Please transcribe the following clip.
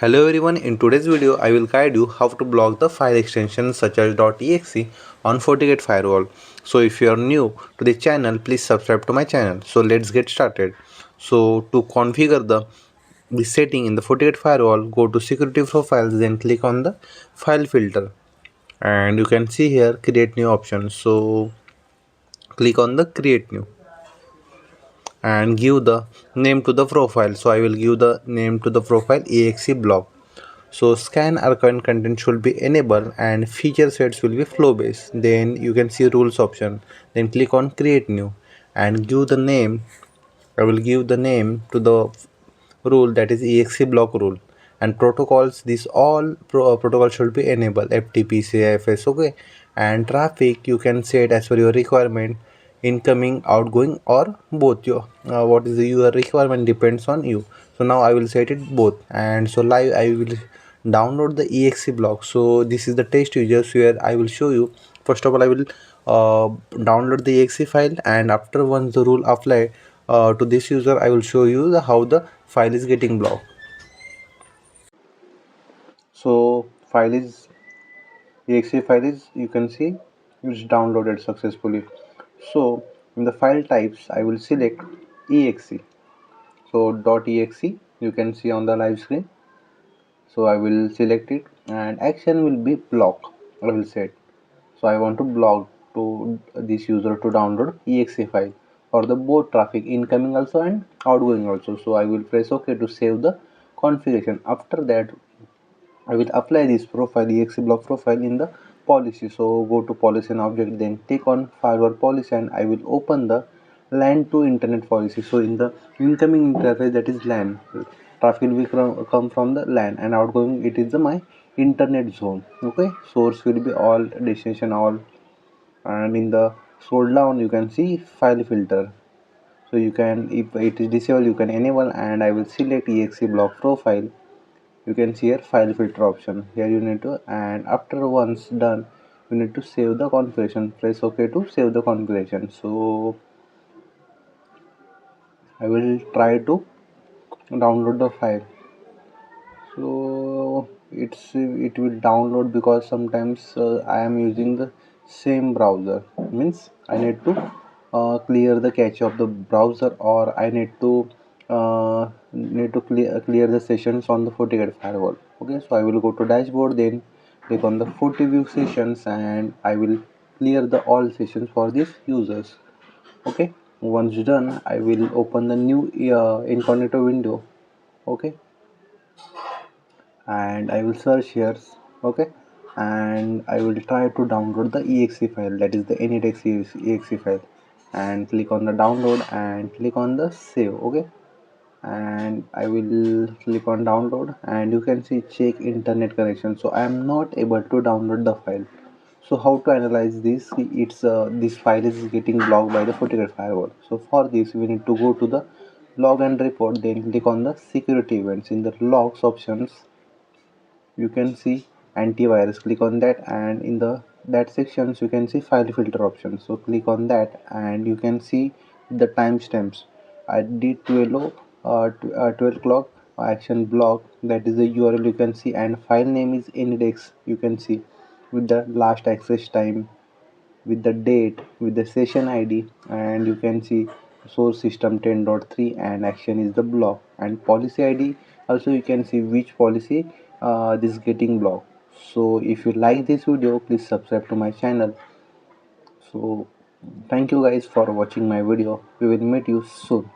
Hello everyone, in today's video I will guide you how to block the file extensions such as .exe on FortiGate Firewall. So if you are new to the channel, please subscribe to my channel. So let's get started. So to configure the setting in the FortiGate Firewall, go to security profiles, then click on the file filter, and you can see here create new option. So click on the create new and give the name to the profile. So I will give the name to the profile EXE block. So scan archive content should be enabled and feature sets will be flow based. Then you can see rules option. Then click on create new and give the name. I will give the name to the rule, that is exe block rule. And protocols, this all protocols should be enabled, FTP, CIFS, okay. And traffic you can set as per your requirement, incoming, outgoing, or both. What is your requirement depends on you. So now I will set it both. And so live I will download the exe block. So this is the test users where I will show you. First of all, I will download the exe file, and after once the rule apply to this user, I will show you how the file is getting blocked. So exe file is, you can see, it's downloaded successfully. So in the file types I will select exe. So .exe you can see on the live screen. So I will select it and action will be block. I will set. So I want to block to this user to download exe file for the both traffic incoming also and outgoing also. So I will press OK to save the configuration. After that I will apply this profile, exe block profile, in the policy. So go to policy and object, then click on firewall policy, and I will open the LAN to internet policy. So in the incoming interface, that is LAN, traffic will come from the LAN, and outgoing it is my internet zone. Okay, source will be all, destination all, and in the scroll down you can see file filter. So you can, if it is disabled, you can enable, and I will select exe block profile. You can see here file filter option. Here you need to, and after once done, you need to save the configuration. Press OK to save the configuration. So I will try to download the file. So it will download because sometimes I am using the same browser. Means I need to clear the cache of the browser, or I need to clear the sessions on the FortiGate firewall. Okay, so I will go to dashboard, then click on the FortiView sessions, and I will clear the all sessions for these users. Okay, once done, I will open the new incognito window. Okay, and I will search here. Okay, and I will try to download the exe file, that is the exe file, and click on the download and click on the save. Okay, and I will click on download, and you can see check internet connection. So I am not able to download the file. So how to analyze this? It's this file is getting blocked by the FortiGate firewall. So for this we need to go to the log and report, then click on the security events. In the logs options you can see antivirus, click on that, and in the that sections you can see file filter option. So click on that, and you can see the timestamps. I did 12 o'clock action block, that is the URL you can see, and file name is index, you can see, with the last access time, with the date, with the session ID, and you can see source system 10.3, and action is the block, and policy ID also you can see which policy this is getting blocked. So if you like this video, please subscribe to my channel. So thank you guys for watching my video. We will meet you soon.